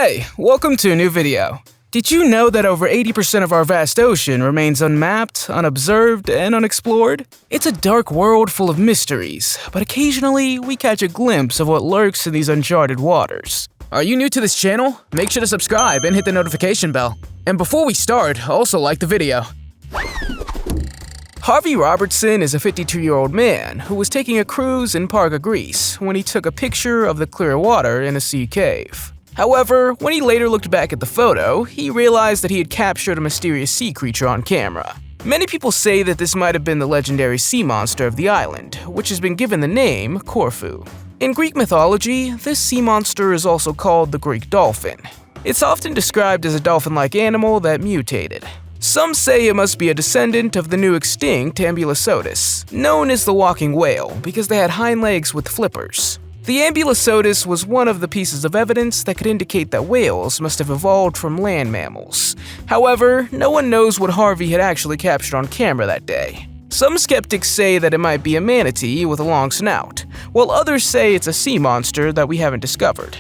Hey, welcome to a new video. Did you know that over 80% of our vast ocean remains unmapped, unobserved, and unexplored? It's a dark world full of mysteries, but occasionally we catch a glimpse of what lurks in these uncharted waters. Are you new to this channel? Make sure to subscribe and hit the notification bell. And before we start, also like the video. Harvey Robertson is a 52-year-old man who was taking a cruise in Parga, Greece, when he took a picture of the clear water in a sea cave. However, when he later looked back at the photo, he realized that he had captured a mysterious sea creature on camera. Many people say that this might have been the legendary sea monster of the island, which has been given the name Corfu. In Greek mythology, this sea monster is also called the Greek dolphin. It's often described as a dolphin-like animal that mutated. Some say it must be a descendant of the new extinct Ambulocetus, known as the walking whale because they had hind legs with flippers. The Ambulocetus was one of the pieces of evidence that could indicate that whales must have evolved from land mammals. However, no one knows what Harvey had actually captured on camera that day. Some skeptics say that it might be a manatee with a long snout, while others say it's a sea monster that we haven't discovered.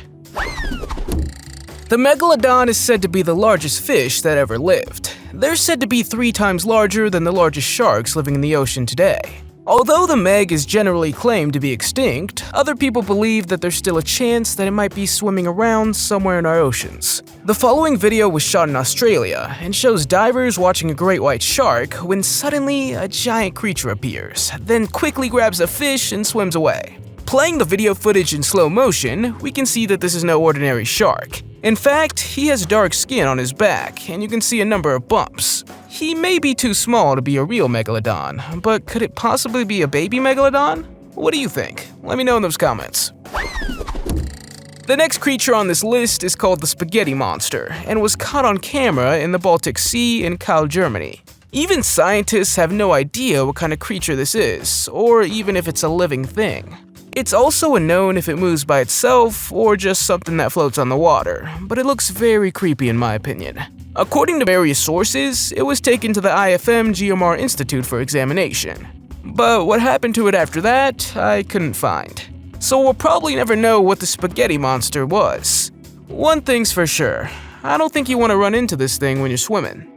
The megalodon is said to be the largest fish that ever lived. They're said to be 3 times larger than the largest sharks living in the ocean today. Although the meg is generally claimed to be extinct, other people believe that there's still a chance that it might be swimming around somewhere in our oceans. The following video was shot in Australia and shows divers watching a great white shark when suddenly a giant creature appears, then quickly grabs a fish and swims away. Playing the video footage in slow motion, we can see that this is no ordinary shark. In fact, he has dark skin on his back, and you can see a number of bumps. He may be too small to be a real megalodon, but could it possibly be a baby megalodon? What do you think? Let me know in those comments. The next creature on this list is called the spaghetti monster, and was caught on camera in the Baltic Sea in Kiel, Germany. Even scientists have no idea what kind of creature this is, or even if it's a living thing. It's also unknown if it moves by itself or just something that floats on the water, but it looks very creepy in my opinion. According to various sources, it was taken to the IFM GMR Institute for examination. But what happened to it after that, I couldn't find. So we'll probably never know what the spaghetti monster was. One thing's for sure, I don't think you want to run into this thing when you're swimming.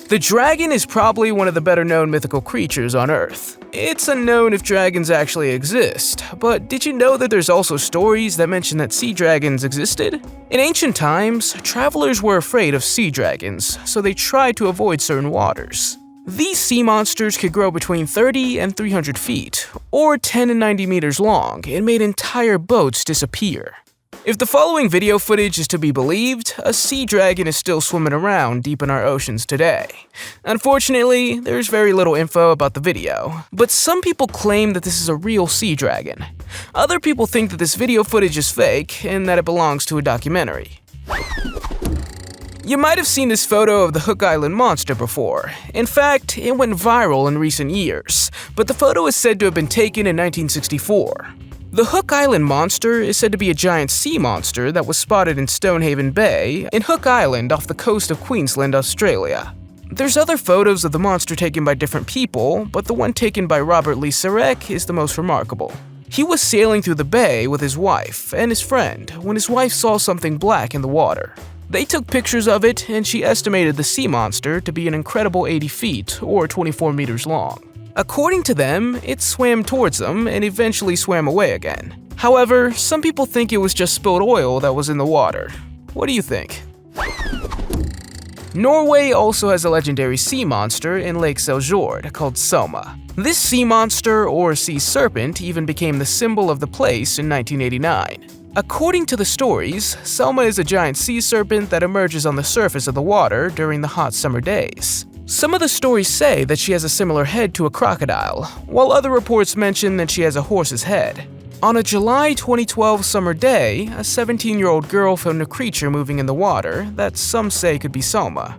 The dragon is probably one of the better known mythical creatures on Earth. It's unknown if dragons actually exist, but did you know that there's also stories that mention that sea dragons existed? In ancient times, travelers were afraid of sea dragons, so they tried to avoid certain waters. These sea monsters could grow between 30 and 300 feet, or 10 and 90 meters long, and made entire boats disappear. If the following video footage is to be believed, a sea dragon is still swimming around deep in our oceans today. Unfortunately, there's very little info about the video, but some people claim that this is a real sea dragon. Other people think that this video footage is fake and that it belongs to a documentary. You might have seen this photo of the Hook Island monster before. In fact, it went viral in recent years, but the photo is said to have been taken in 1964. The Hook Island monster is said to be a giant sea monster that was spotted in Stonehaven Bay in Hook Island off the coast of Queensland, Australia. There's other photos of the monster taken by different people, but the one taken by Robert Lee Sarek is the most remarkable. He was sailing through the bay with his wife and his friend when his wife saw something black in the water. They took pictures of it, and she estimated the sea monster to be an incredible 80 feet or 24 meters long. According to them, it swam towards them and eventually swam away again. However, some people think it was just spilled oil that was in the water. What do you think? Norway also has a legendary sea monster in Lake Seljord called Selma. This sea monster, or sea serpent, even became the symbol of the place in 1989. According to the stories, Selma is a giant sea serpent that emerges on the surface of the water during the hot summer days. Some of the stories say that she has a similar head to a crocodile, while other reports mention that she has a horse's head. On a July 2012 summer day, a 17-year-old girl found a creature moving in the water that some say could be Selma.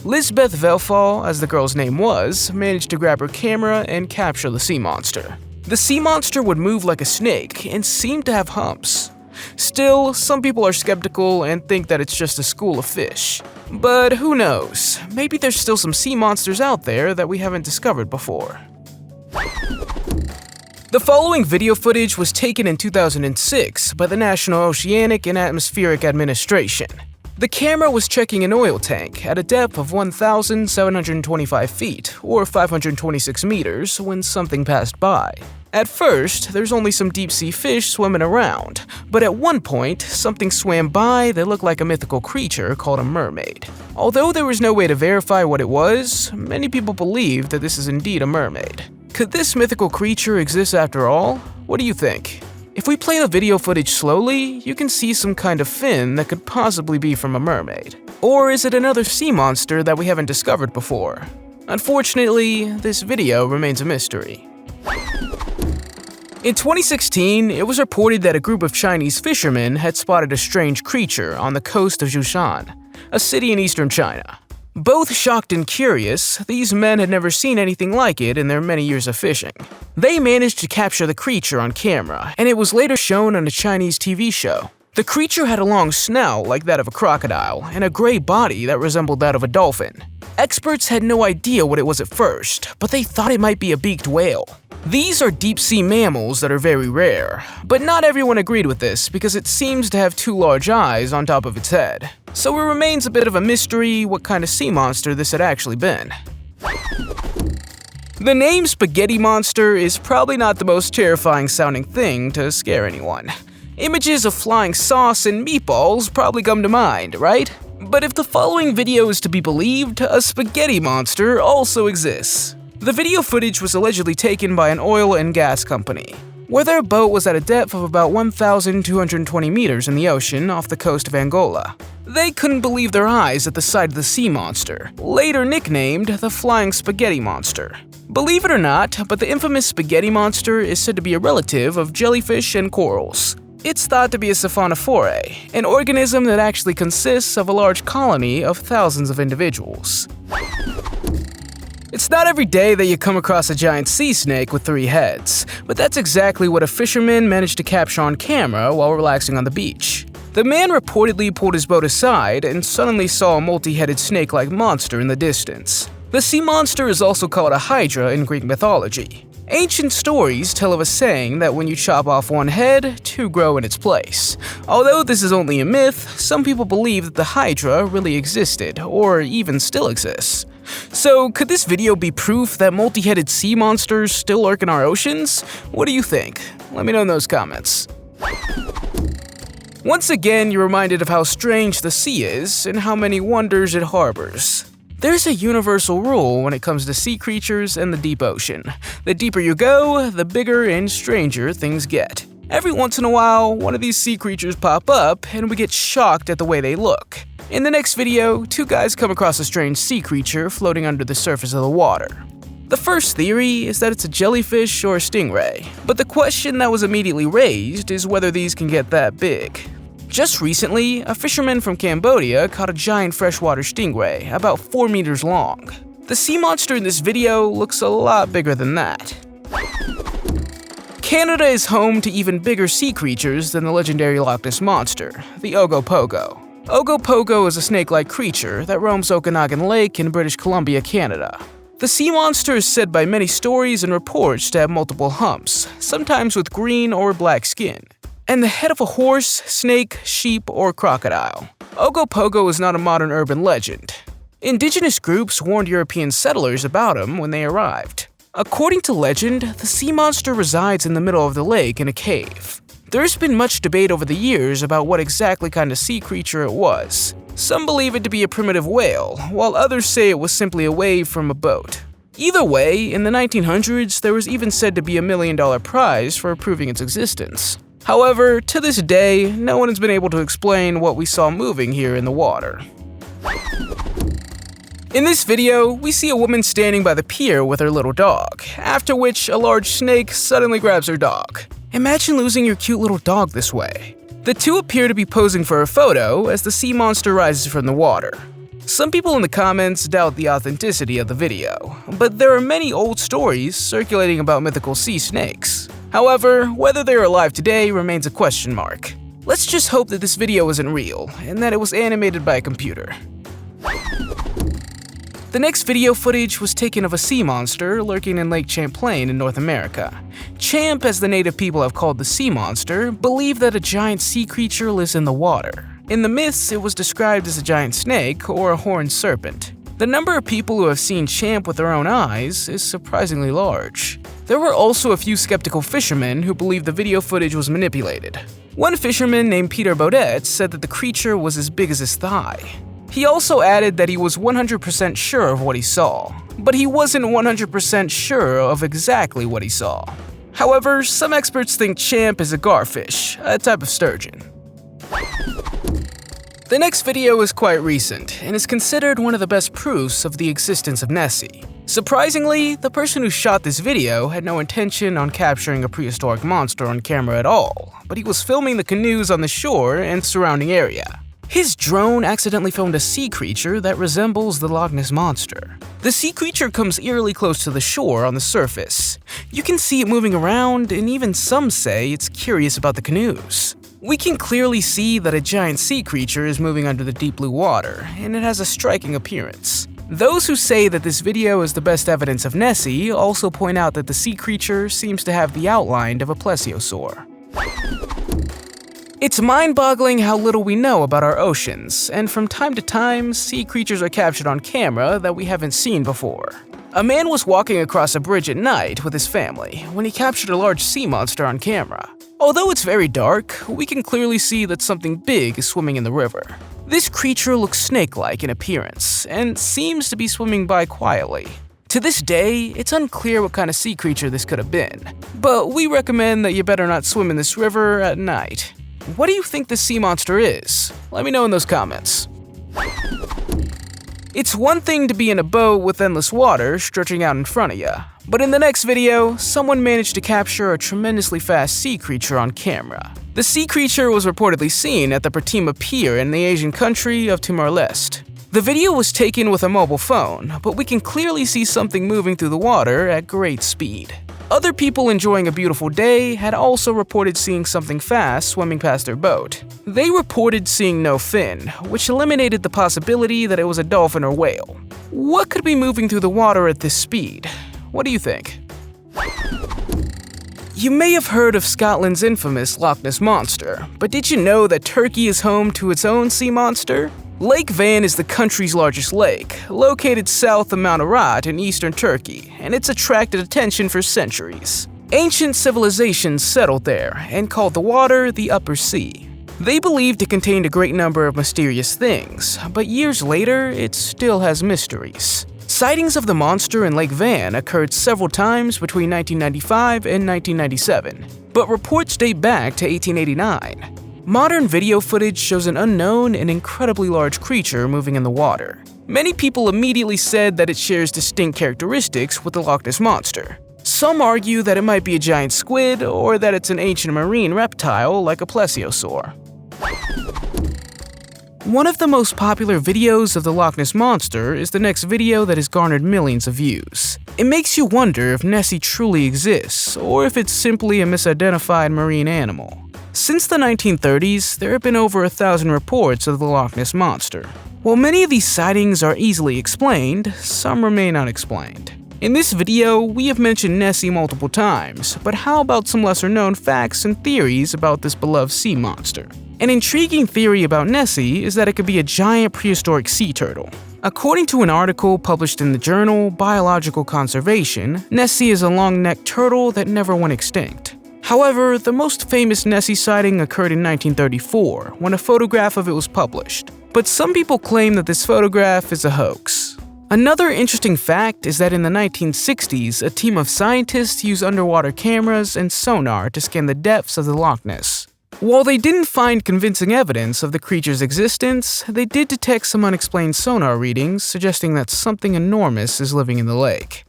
Lisbeth Velfall, as the girl's name was, managed to grab her camera and capture the sea monster. The sea monster would move like a snake and seemed to have humps. Still, some people are skeptical and think that it's just a school of fish. But who knows? Maybe there's still some sea monsters out there that we haven't discovered before. The following video footage was taken in 2006 by the National Oceanic and Atmospheric Administration. The camera was checking an oil tank at a depth of 1,725 feet, or 526 meters, when something passed by. At first, there's only some deep-sea fish swimming around, but at one point, something swam by that looked like a mythical creature called a mermaid. Although there was no way to verify what it was, many people believe that this is indeed a mermaid. Could this mythical creature exist after all? What do you think? If we play the video footage slowly, you can see some kind of fin that could possibly be from a mermaid. Or is it another sea monster that we haven't discovered before? Unfortunately, this video remains a mystery. In 2016, it was reported that a group of Chinese fishermen had spotted a strange creature on the coast of Zhoushan, a city in eastern China. Both shocked and curious, these men had never seen anything like it in their many years of fishing. They managed to capture the creature on camera, and it was later shown on a Chinese TV show. The creature had a long snout like that of a crocodile, and a gray body that resembled that of a dolphin. Experts had no idea what it was at first, but they thought it might be a beaked whale. These are deep-sea mammals that are very rare, but not everyone agreed with this because it seems to have two large eyes on top of its head. So it remains a bit of a mystery what kind of sea monster this had actually been. The name Spaghetti Monster is probably not the most terrifying sounding thing to scare anyone. Images of flying sauce and meatballs probably come to mind, right? But if the following video is to be believed, a spaghetti monster also exists. The video footage was allegedly taken by an oil and gas company, where their boat was at a depth of about 1,220 meters in the ocean off the coast of Angola. They couldn't believe their eyes at the sight of the sea monster, later nicknamed the Flying Spaghetti Monster. Believe it or not, but the infamous spaghetti monster is said to be a relative of jellyfish and corals. It's thought to be a siphonophore, an organism that actually consists of a large colony of thousands of individuals. It's not every day that you come across a giant sea snake with 3 heads, but that's exactly what a fisherman managed to capture on camera while relaxing on the beach. The man reportedly pulled his boat aside and suddenly saw a multi-headed snake-like monster in the distance. The sea monster is also called a hydra in Greek mythology. Ancient stories tell of a saying that when you chop off one head, 2 grow in its place. Although this is only a myth, some people believe that the hydra really existed, or even still exists. So, could this video be proof that multi-headed sea monsters still lurk in our oceans? What do you think? Let me know in those comments. Once again, you're reminded of how strange the sea is and how many wonders it harbors. There's a universal rule when it comes to sea creatures and the deep ocean. The deeper you go, the bigger and stranger things get. Every once in a while, one of these sea creatures pop up and we get shocked at the way they look. In the next video, 2 guys come across a strange sea creature floating under the surface of the water. The first theory is that it's a jellyfish or a stingray, but the question that was immediately raised is whether these can get that big. Just recently, a fisherman from Cambodia caught a giant freshwater stingray, about 4 meters long. The sea monster in this video looks a lot bigger than that. Canada is home to even bigger sea creatures than the legendary Loch Ness Monster, the Ogopogo. Ogopogo is a snake-like creature that roams Okanagan Lake in British Columbia, Canada. The sea monster is said by many stories and reports to have multiple humps, sometimes with green or black skin, and the head of a horse, snake, sheep, or crocodile. Ogopogo is not a modern urban legend. Indigenous groups warned European settlers about him when they arrived. According to legend, the sea monster resides in the middle of the lake in a cave. There's been much debate over the years about what exactly kind of sea creature it was. Some believe it to be a primitive whale, while others say it was simply a wave from a boat. Either way, in the 1900s, there was even said to be $1 million prize for proving its existence. However, to this day, no one has been able to explain what we saw moving here in the water. In this video, we see a woman standing by the pier with her little dog, after which a large snake suddenly grabs her dog. Imagine losing your cute little dog this way. The two appear to be posing for a photo as the sea monster rises from the water. Some people in the comments doubt the authenticity of the video, but there are many old stories circulating about mythical sea snakes. However, whether they are alive today remains a question mark. Let's just hope that this video isn't real, and that it was animated by a computer. The next video footage was taken of a sea monster lurking in Lake Champlain in North America. Champ, as the native people have called the sea monster, believe that a giant sea creature lives in the water. In the myths, it was described as a giant snake or a horned serpent. The number of people who have seen Champ with their own eyes is surprisingly large. There were also a few skeptical fishermen who believed the video footage was manipulated. One fisherman named Peter Baudet said that the creature was as big as his thigh. He also added that he was 100% sure of what he saw, but he wasn't 100% sure of exactly what he saw. However, some experts think Champ is a garfish, a type of sturgeon. The next video is quite recent and is considered one of the best proofs of the existence of Nessie. Surprisingly, the person who shot this video had no intention on capturing a prehistoric monster on camera at all, but he was filming the canoes on the shore and surrounding area. His drone accidentally filmed a sea creature that resembles the Loch Ness Monster. The sea creature comes eerily close to the shore on the surface. You can see it moving around, and even some say it's curious about the canoes. We can clearly see that a giant sea creature is moving under the deep blue water, and it has a striking appearance. Those who say that this video is the best evidence of Nessie also point out that the sea creature seems to have the outline of a plesiosaur. It's mind-boggling how little we know about our oceans, and from time to time, sea creatures are captured on camera that we haven't seen before. A man was walking across a bridge at night with his family when he captured a large sea monster on camera. Although it's very dark, we can clearly see that something big is swimming in the river. This creature looks snake-like in appearance and seems to be swimming by quietly. To this day, it's unclear what kind of sea creature this could have been, but we recommend that you better not swim in this river at night. What do you think this sea monster is? Let me know in those comments. It's one thing to be in a boat with endless water stretching out in front of you, but in the next video, someone managed to capture a tremendously fast sea creature on camera. The sea creature was reportedly seen at the Pratima Pier in the Asian country of Timor-Leste. The video was taken with a mobile phone, but we can clearly see something moving through the water at great speed. Other people enjoying a beautiful day had also reported seeing something fast swimming past their boat. They reported seeing no fin, which eliminated the possibility that it was a dolphin or whale. What could be moving through the water at this speed? What do you think? You may have heard of Scotland's infamous Loch Ness Monster, but did you know that Turkey is home to its own sea monster? Lake Van is the country's largest lake, located south of Mount Ararat in eastern Turkey, and it's attracted attention for centuries. Ancient civilizations settled there and called the water the Upper Sea. They believed it contained a great number of mysterious things, but years later, it still has mysteries. Sightings of the monster in Lake Van occurred several times between 1995 and 1997, but reports date back to 1889. Modern video footage shows an unknown and incredibly large creature moving in the water. Many people immediately said that it shares distinct characteristics with the Loch Ness Monster. Some argue that it might be a giant squid or that it's an ancient marine reptile like a plesiosaur. One of the most popular videos of the Loch Ness Monster is the next video that has garnered millions of views. It makes you wonder if Nessie truly exists or if it's simply a misidentified marine animal. Since the 1930s, there have been over 1,000 reports of the Loch Ness Monster. While many of these sightings are easily explained, some remain unexplained. In this video, we have mentioned Nessie multiple times, but how about some lesser-known facts and theories about this beloved sea monster? An intriguing theory about Nessie is that it could be a giant prehistoric sea turtle. According to an article published in the journal Biological Conservation, Nessie is a long-necked turtle that never went extinct. However, the most famous Nessie sighting occurred in 1934, when a photograph of it was published. But some people claim that this photograph is a hoax. Another interesting fact is that in the 1960s, a team of scientists used underwater cameras and sonar to scan the depths of the Loch Ness. While they didn't find convincing evidence of the creature's existence, they did detect some unexplained sonar readings suggesting that something enormous is living in the lake.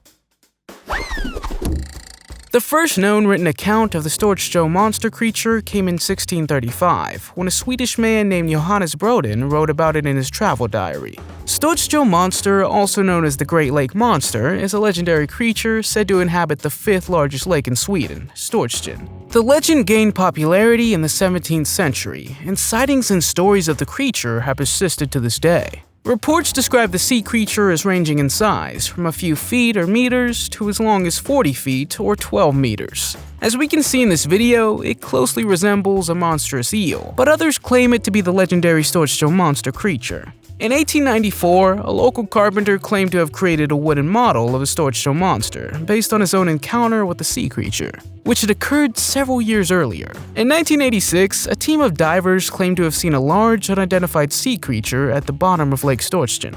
The first known written account of the Storchjo monster creature came in 1635, when a Swedish man named Johannes Broden wrote about it in his travel diary. Storchjo monster, also known as the Great Lake Monster, is a legendary creature said to inhabit the fifth largest lake in Sweden, Storchgen. The legend gained popularity in the 17th century, and sightings and stories of the creature have persisted to this day. Reports describe the sea creature as ranging in size from a few feet or meters to as long as 40 feet or 12 meters. As we can see in this video, it closely resembles a monstrous eel, but others claim it to be the legendary Storchstone monster creature. In 1894, a local carpenter claimed to have created a wooden model of a Storchstone monster based on his own encounter with the sea creature, which had occurred several years earlier. In 1986, a team of divers claimed to have seen a large, unidentified sea creature at the bottom of Lake Storchstone.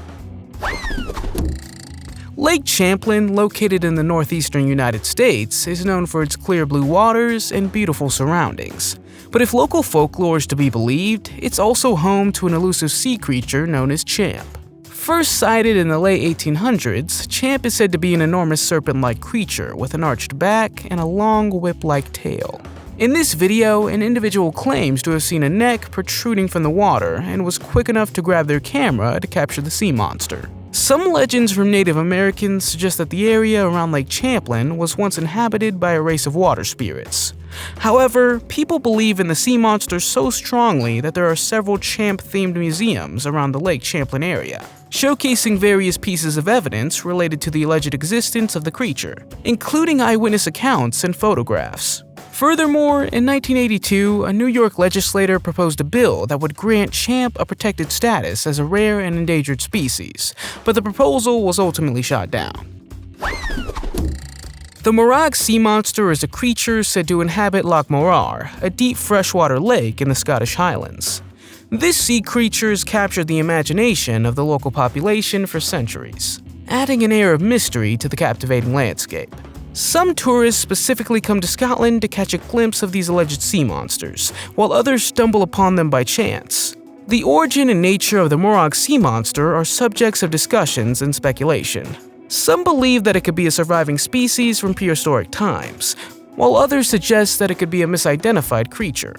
Lake Champlain, located in the northeastern United States, is known for its clear blue waters and beautiful surroundings. But if local folklore is to be believed, it's also home to an elusive sea creature known as Champ. First sighted in the late 1800s, Champ is said to be an enormous serpent-like creature with an arched back and a long whip-like tail. In this video, an individual claims to have seen a neck protruding from the water and was quick enough to grab their camera to capture the sea monster. Some legends from Native Americans suggest that the area around Lake Champlain was once inhabited by a race of water spirits. However, people believe in the sea monster so strongly that there are several Champ-themed museums around the Lake Champlain area, showcasing various pieces of evidence related to the alleged existence of the creature, including eyewitness accounts and photographs. Furthermore, in 1982, a New York legislator proposed a bill that would grant Champ a protected status as a rare and endangered species, but the proposal was ultimately shot down. The Morag sea monster is a creature said to inhabit Loch Morar, a deep freshwater lake in the Scottish Highlands. This sea creature has captured the imagination of the local population for centuries, adding an air of mystery to the captivating landscape. Some tourists specifically come to Scotland to catch a glimpse of these alleged sea monsters, while others stumble upon them by chance. The origin and nature of the Morag sea monster are subjects of discussions and speculation. Some believe that it could be a surviving species from prehistoric times, while others suggest that it could be a misidentified creature.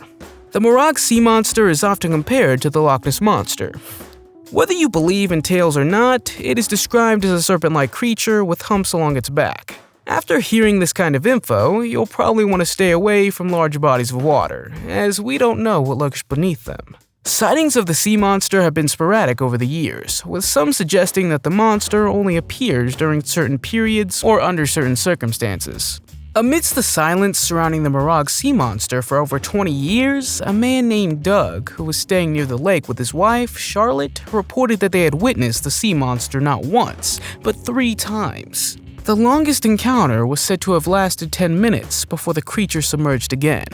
The Morag sea monster is often compared to the Loch Ness monster. Whether you believe in tales or not, it is described as a serpent-like creature with humps along its back. After hearing this kind of info, you'll probably want to stay away from large bodies of water, as we don't know what lurks beneath them. Sightings of the sea monster have been sporadic over the years, with some suggesting that the monster only appears during certain periods or under certain circumstances. Amidst the silence surrounding the Morag sea monster for over 20 years, a man named Doug, who was staying near the lake with his wife, Charlotte, reported that they had witnessed the sea monster not once, but 3 times. The longest encounter was said to have lasted 10 minutes before the creature submerged again.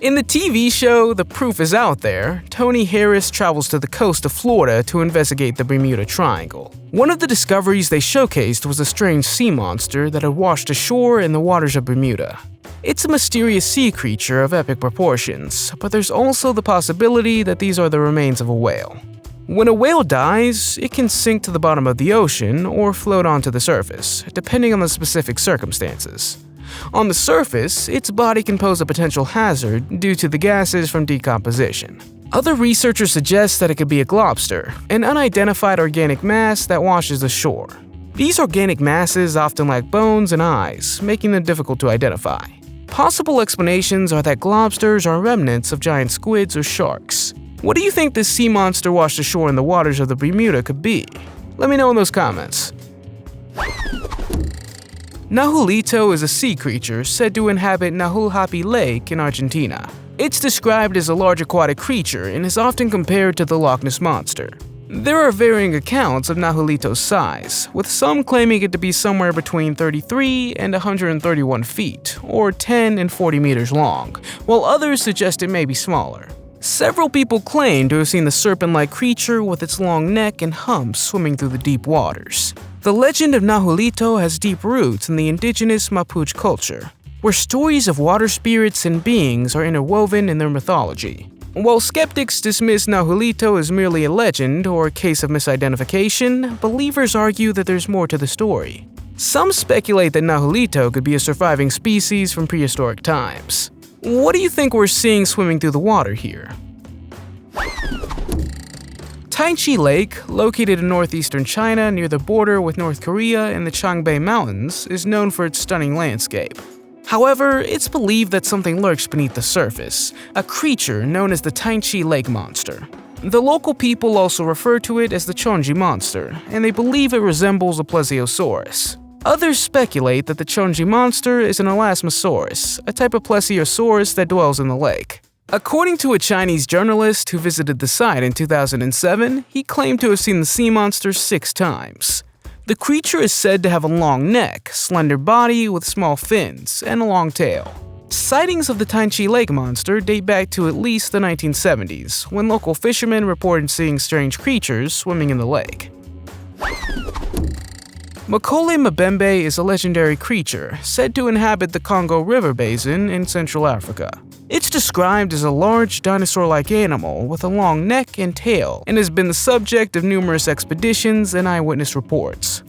In the TV show The Proof is Out There, Tony Harris travels to the coast of Florida to investigate the Bermuda Triangle. One of the discoveries they showcased was a strange sea monster that had washed ashore in the waters of Bermuda. It's a mysterious sea creature of epic proportions, but there's also the possibility that these are the remains of a whale. When a whale dies, it can sink to the bottom of the ocean or float onto the surface, depending on the specific circumstances. On the surface, its body can pose a potential hazard due to the gases from decomposition. Other researchers suggest that it could be a globster, an unidentified organic mass that washes ashore. These organic masses often lack bones and eyes, making them difficult to identify. Possible explanations are that globsters are remnants of giant squids or sharks. What do you think this sea monster washed ashore in the waters of the Bermuda could be? Let me know in those comments. Nahulito is a sea creature said to inhabit Nahulhapi Lake in Argentina. It's described as a large aquatic creature and is often compared to the Loch Ness monster. There are varying accounts of Nahulito's size, with some claiming it to be somewhere between 33 and 131 feet, or 10 and 40 meters long, while others suggest it may be smaller. Several people claim to have seen the serpent-like creature with its long neck and humps swimming through the deep waters. The legend of Nahulito has deep roots in the indigenous Mapuche culture, where stories of water spirits and beings are interwoven in their mythology. While skeptics dismiss Nahulito as merely a legend or a case of misidentification, believers argue that there's more to the story. Some speculate that Nahulito could be a surviving species from prehistoric times. What do you think we're seeing swimming through the water here? Taichi Lake, located in northeastern China near the border with North Korea in the Changbei Mountains, is known for its stunning landscape. However, it's believed that something lurks beneath the surface, a creature known as the Taichi Lake Monster. The local people also refer to it as the Chonji monster, and they believe it resembles a plesiosaurus. Others speculate that the Chonji monster is an elasmosaurus, a type of plesiosaurus that dwells in the lake. According to a Chinese journalist who visited the site in 2007, he claimed to have seen the sea monster 6 times. The creature is said to have a long neck, slender body with small fins, and a long tail. Sightings of the Taichi Lake monster date back to at least the 1970s, when local fishermen reported seeing strange creatures swimming in the lake. Makole Mbembe is a legendary creature said to inhabit the Congo River Basin in Central Africa. It's described as a large dinosaur-like animal with a long neck and tail, and has been the subject of numerous expeditions and eyewitness reports.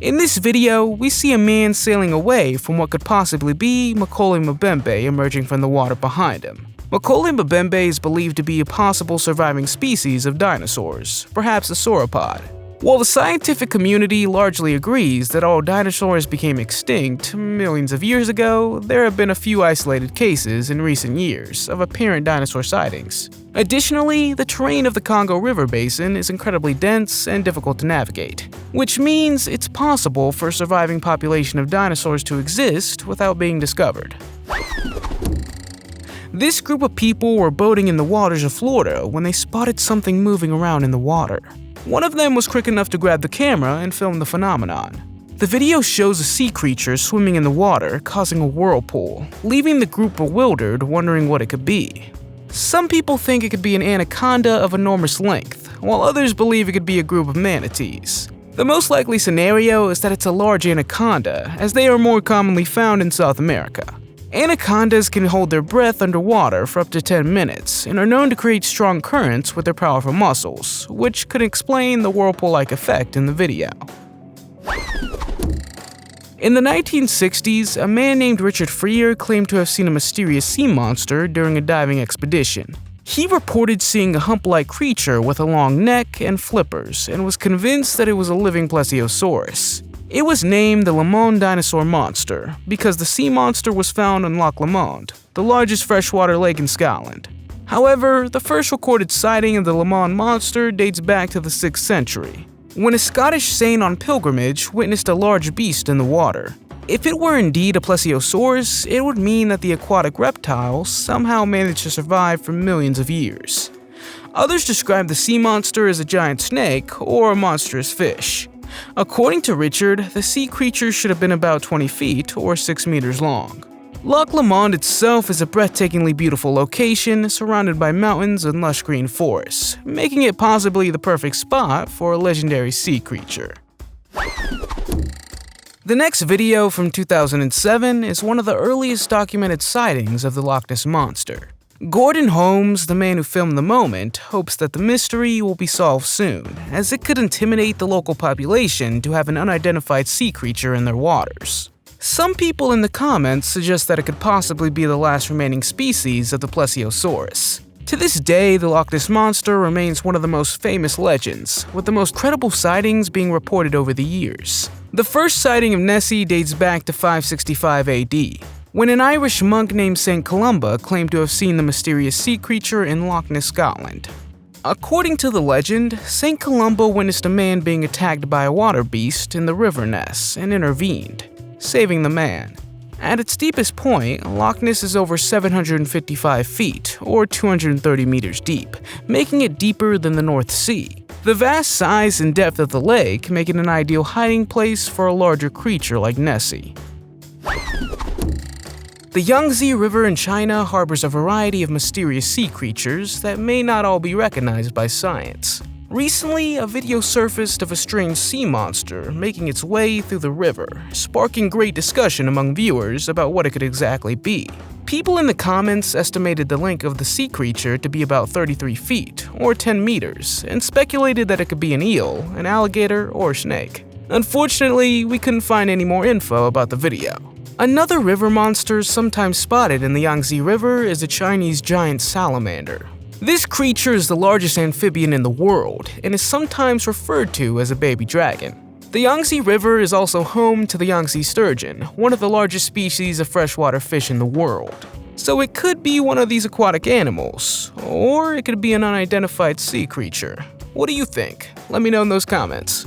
In this video, we see a man sailing away from what could possibly be Makole Mbembe emerging from the water behind him. Makole Mbembe is believed to be a possible surviving species of dinosaurs, perhaps a sauropod. While the scientific community largely agrees that all dinosaurs became extinct millions of years ago, there have been a few isolated cases in recent years of apparent dinosaur sightings. Additionally, the terrain of the Congo River Basin is incredibly dense and difficult to navigate, which means it's possible for a surviving population of dinosaurs to exist without being discovered. This group of people were boating in the waters of Florida when they spotted something moving around in the water. One of them was quick enough to grab the camera and film the phenomenon. The video shows a sea creature swimming in the water, causing a whirlpool, leaving the group bewildered, wondering what it could be. Some people think it could be an anaconda of enormous length, while others believe it could be a group of manatees. The most likely scenario is that it's a large anaconda, as they are more commonly found in South America. Anacondas can hold their breath underwater for up to 10 minutes and are known to create strong currents with their powerful muscles, which could explain the whirlpool-like effect in the video. In the 1960s, a man named Richard Freer claimed to have seen a mysterious sea monster during a diving expedition. He reported seeing a hump-like creature with a long neck and flippers and was convinced that it was a living plesiosaurus. It was named the Le Monde dinosaur monster because the sea monster was found on Loch Lomond, the largest freshwater lake in Scotland. However, the first recorded sighting of the Le Monde monster dates back to the 6th century, when a Scottish saint on pilgrimage witnessed a large beast in the water. If it were indeed a plesiosaurus, it would mean that the aquatic reptile somehow managed to survive for millions of years. Others describe the sea monster as a giant snake or a monstrous fish. According to Richard, the sea creature should have been about 20 feet or 6 meters long. Loch Lomond itself is a breathtakingly beautiful location surrounded by mountains and lush green forests, making it possibly the perfect spot for a legendary sea creature. The next video from 2007 is one of the earliest documented sightings of the Loch Ness Monster. Gordon Holmes, the man who filmed the moment, hopes that the mystery will be solved soon, as it could intimidate the local population to have an unidentified sea creature in their waters. Some people in the comments suggest that it could possibly be the last remaining species of the plesiosaurus. To this day, the Loch Ness Monster remains one of the most famous legends, with the most credible sightings being reported over the years. The first sighting of Nessie dates back to 565 AD, when an Irish monk named St. Columba claimed to have seen the mysterious sea creature in Loch Ness, Scotland. According to the legend, St. Columba witnessed a man being attacked by a water beast in the River Ness and intervened, saving the man. At its deepest point, Loch Ness is over 755 feet, or 230 meters deep, making it deeper than the North Sea. The vast size and depth of the lake make it an ideal hiding place for a larger creature like Nessie. The Yangtze River in China harbors a variety of mysterious sea creatures that may not all be recognized by science. Recently, a video surfaced of a strange sea monster making its way through the river, sparking great discussion among viewers about what it could exactly be. People in the comments estimated the length of the sea creature to be about 33 feet, or 10 meters, and speculated that it could be an eel, an alligator, or a snake. Unfortunately, we couldn't find any more info about the video. Another river monster sometimes spotted in the Yangtze River is a Chinese giant salamander. This creature is the largest amphibian in the world and is sometimes referred to as a baby dragon. The Yangtze River is also home to the Yangtze sturgeon, one of the largest species of freshwater fish in the world. So it could be one of these aquatic animals, or it could be an unidentified sea creature. What do you think? Let me know in those comments.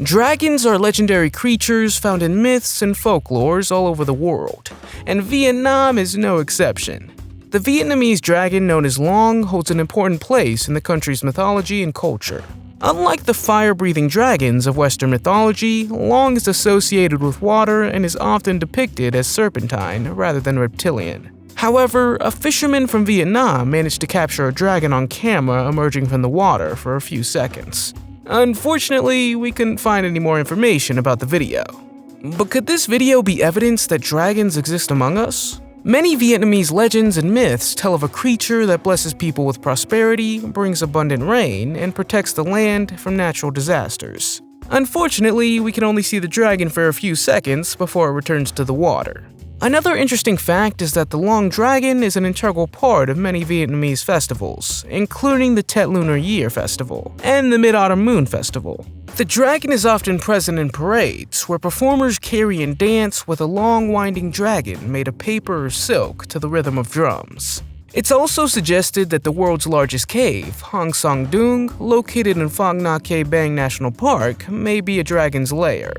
Dragons are legendary creatures found in myths and folklores all over the world, and Vietnam is no exception. The Vietnamese dragon known as Long holds an important place in the country's mythology and culture. Unlike the fire-breathing dragons of Western mythology, Long is associated with water and is often depicted as serpentine rather than reptilian. However, a fisherman from Vietnam managed to capture a dragon on camera emerging from the water for a few seconds. Unfortunately, we couldn't find any more information about the video. But could this video be evidence that dragons exist among us? Many Vietnamese legends and myths tell of a creature that blesses people with prosperity, brings abundant rain, and protects the land from natural disasters. Unfortunately, we can only see the dragon for a few seconds before it returns to the water. Another interesting fact is that the Long Dragon is an integral part of many Vietnamese festivals, including the Tet Lunar Year Festival and the Mid-Autumn Moon Festival. The dragon is often present in parades, where performers carry and dance with a long winding dragon made of paper or silk to the rhythm of drums. It's also suggested that the world's largest cave, Hang Sang Dung, located in Phang Nga Ke Bang National Park, may be a dragon's lair.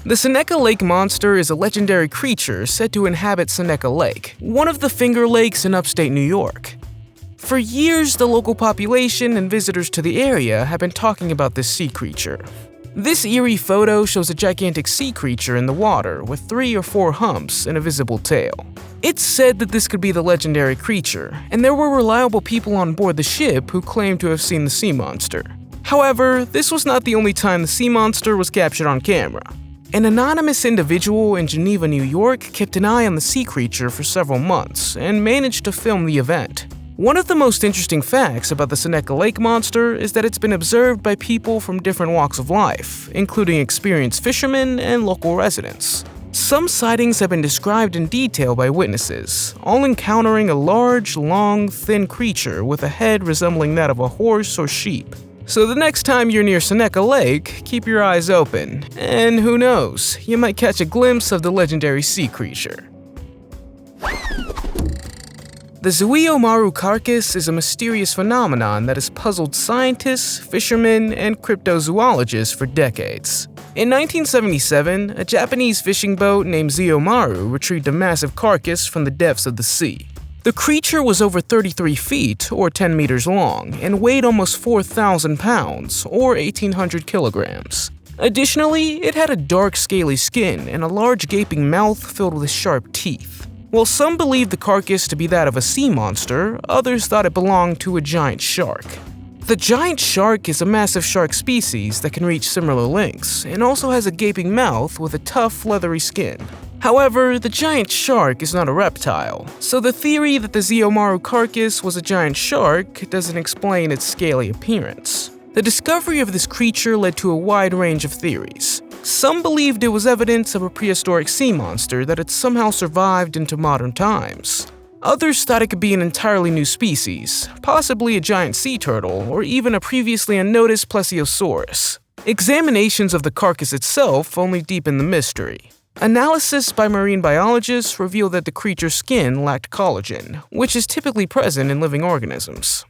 The Seneca Lake Monster is a legendary creature said to inhabit Seneca Lake, one of the Finger Lakes in upstate New York. For years, the local population and visitors to the area have been talking about this sea creature. This eerie photo shows a gigantic sea creature in the water with 3 or 4 humps and a visible tail. It's said that this could be the legendary creature, and there were reliable people on board the ship who claimed to have seen the sea monster. However, this was not the only time the sea monster was captured on camera. An anonymous individual in Geneva, New York kept an eye on the sea creature for several months and managed to film the event. One of the most interesting facts about the Seneca Lake Monster is that it's been observed by people from different walks of life, including experienced fishermen and local residents. Some sightings have been described in detail by witnesses, all encountering a large, long, thin creature with a head resembling that of a horse or sheep. So the next time you're near Seneca Lake, keep your eyes open, and who knows, you might catch a glimpse of the legendary sea creature. The Zuio-Maru carcass is a mysterious phenomenon that has puzzled scientists, fishermen, and cryptozoologists for decades. In 1977, a Japanese fishing boat named Zuio-Maru retrieved a massive carcass from the depths of the sea. The creature was over 33 feet, or 10 meters long, and weighed almost 4,000 pounds, or 1,800 kilograms. Additionally, it had a dark, scaly skin and a large gaping mouth filled with sharp teeth. While some believed the carcass to be that of a sea monster, others thought it belonged to a giant shark. The giant shark is a massive shark species that can reach similar lengths, and also has a gaping mouth with a tough, leathery skin. However, the giant shark is not a reptile, so the theory that the Zuio-Maru carcass was a giant shark doesn't explain its scaly appearance. The discovery of this creature led to a wide range of theories. Some believed it was evidence of a prehistoric sea monster that had somehow survived into modern times. Others thought it could be an entirely new species, possibly a giant sea turtle or even a previously unnoticed plesiosaurus. Examinations of the carcass itself only deepened the mystery. Analysis by marine biologists revealed that the creature's skin lacked collagen, which is typically present in living organisms.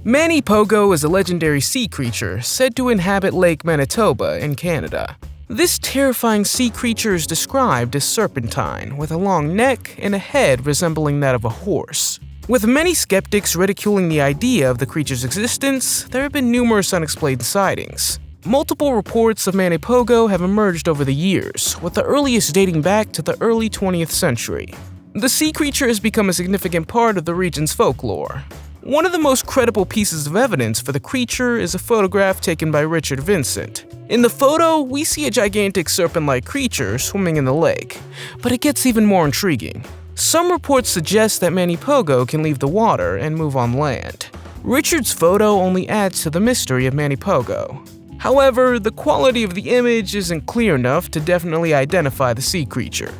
Manny Pogo is a legendary sea creature said to inhabit Lake Manitoba in Canada. This terrifying sea creature is described as serpentine, with a long neck and a head resembling that of a horse. With many skeptics ridiculing the idea of the creature's existence, there have been numerous unexplained sightings. Multiple reports of Manny Pogo have emerged over the years, with the earliest dating back to the early 20th century. The sea creature has become a significant part of the region's folklore. One of the most credible pieces of evidence for the creature is a photograph taken by Richard Vincent. In the photo, we see a gigantic serpent-like creature swimming in the lake, but it gets even more intriguing. Some reports suggest that Manny Pogo can leave the water and move on land. Richard's photo only adds to the mystery of Manny Pogo. However, the quality of the image isn't clear enough to definitely identify the sea creature.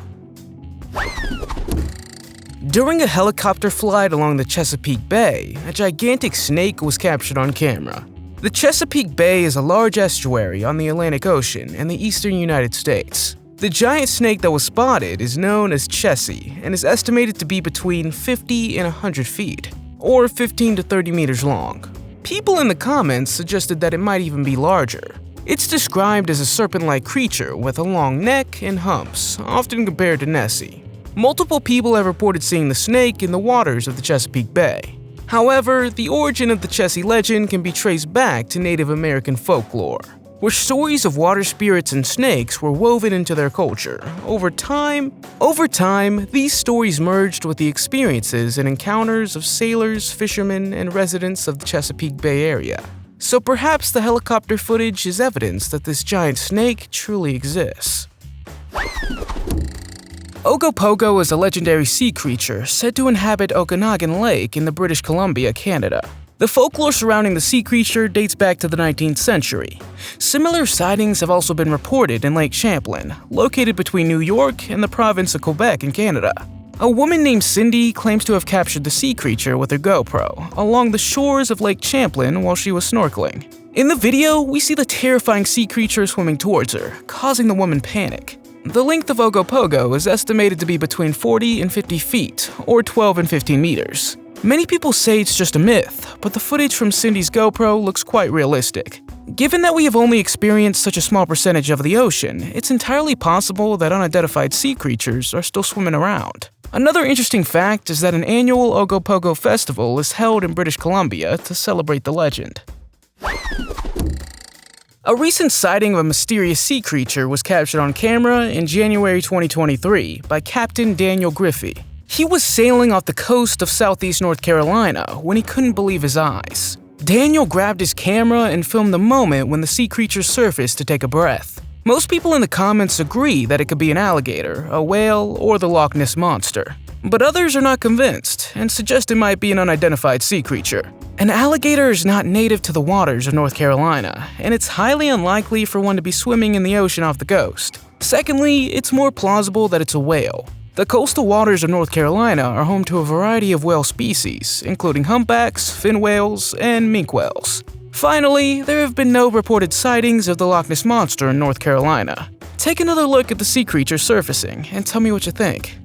During a helicopter flight along the Chesapeake Bay, a gigantic snake was captured on camera. The Chesapeake Bay is a large estuary on the Atlantic Ocean in the eastern United States. The giant snake that was spotted is known as Chessie and is estimated to be between 50 and 100 feet, or 15 to 30 meters long. People in the comments suggested that it might even be larger. It's described as a serpent-like creature with a long neck and humps, often compared to Nessie. Multiple people have reported seeing the snake in the waters of the Chesapeake Bay. However, the origin of the Chessie legend can be traced back to Native American folklore, where stories of water spirits and snakes were woven into their culture. Over time, these stories merged with the experiences and encounters of sailors, fishermen, and residents of the Chesapeake Bay area. So perhaps the helicopter footage is evidence that this giant snake truly exists. Ogopogo is a legendary sea creature said to inhabit Okanagan Lake in the British Columbia, Canada. The folklore surrounding the sea creature dates back to the 19th century. Similar sightings have also been reported in Lake Champlain, located between New York and the province of Quebec in Canada. A woman named Cindy claims to have captured the sea creature with her GoPro along the shores of Lake Champlain while she was snorkeling. In the video, we see the terrifying sea creature swimming towards her, causing the woman panic. The length of Ogopogo is estimated to be between 40 and 50 feet, or 12 and 15 meters. Many people say it's just a myth, but the footage from Cindy's GoPro looks quite realistic. Given that we have only experienced such a small percentage of the ocean, it's entirely possible that unidentified sea creatures are still swimming around. Another interesting fact is that an annual Ogopogo festival is held in British Columbia to celebrate the legend. A recent sighting of a mysterious sea creature was captured on camera in January 2023 by Captain Daniel Griffey. He was sailing off the coast of southeast North Carolina when he couldn't believe his eyes. Daniel grabbed his camera and filmed the moment when the sea creature surfaced to take a breath. Most people in the comments agree that it could be an alligator, a whale, or the Loch Ness Monster. But others are not convinced and suggest it might be an unidentified sea creature. An alligator is not native to the waters of North Carolina, and it's highly unlikely for one to be swimming in the ocean off the coast. Secondly, it's more plausible that it's a whale. The coastal waters of North Carolina are home to a variety of whale species, including humpbacks, fin whales, and minke whales. Finally, there have been no reported sightings of the Loch Ness Monster in North Carolina. Take another look at the sea creature surfacing and tell me what you think.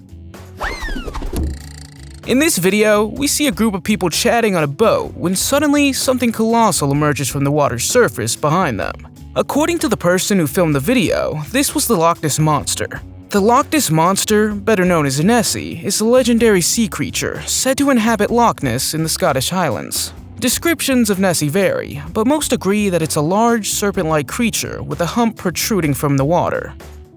In this video, we see a group of people chatting on a boat when suddenly something colossal emerges from the water's surface behind them. According to the person who filmed the video, this was the Loch Ness Monster. The Loch Ness Monster, better known as Nessie, is a legendary sea creature said to inhabit Loch Ness in the Scottish Highlands. Descriptions of Nessie vary, but most agree that it's a large serpent-like creature with a hump protruding from the water.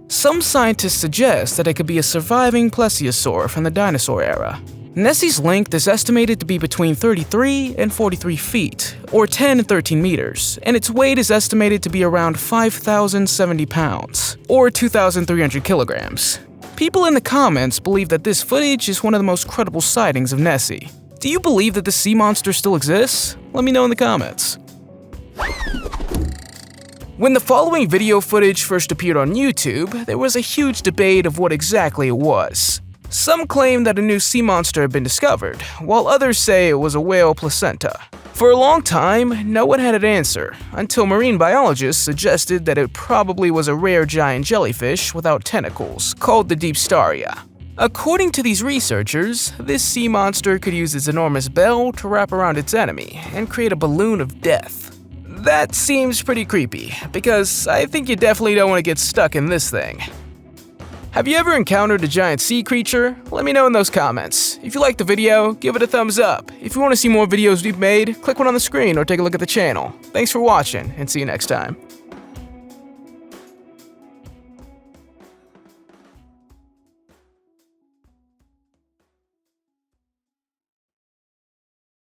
Some scientists suggest that it could be a surviving plesiosaur from the dinosaur era. Nessie's length is estimated to be between 33 and 43 feet, or 10 and 13 meters, and its weight is estimated to be around 5,070 pounds, or 2,300 kilograms. People in the comments believe that this footage is one of the most credible sightings of Nessie. Do you believe that the sea monster still exists? Let me know in the comments. When the following video footage first appeared on YouTube, there was a huge debate of what exactly it was. Some claim that a new sea monster had been discovered, while others say it was a whale placenta. For a long time, no one had an answer, until marine biologists suggested that it probably was a rare giant jellyfish without tentacles, called the Deepstaria. According to these researchers, this sea monster could use its enormous bell to wrap around its enemy and create a balloon of death. That seems pretty creepy, because I think you definitely don't want to get stuck in this thing. Have you ever encountered a giant sea creature? Let me know in those comments. If you liked the video, give it a thumbs up. If you want to see more videos we've made, click one on the screen or take a look at the channel. Thanks for watching, and see you next time.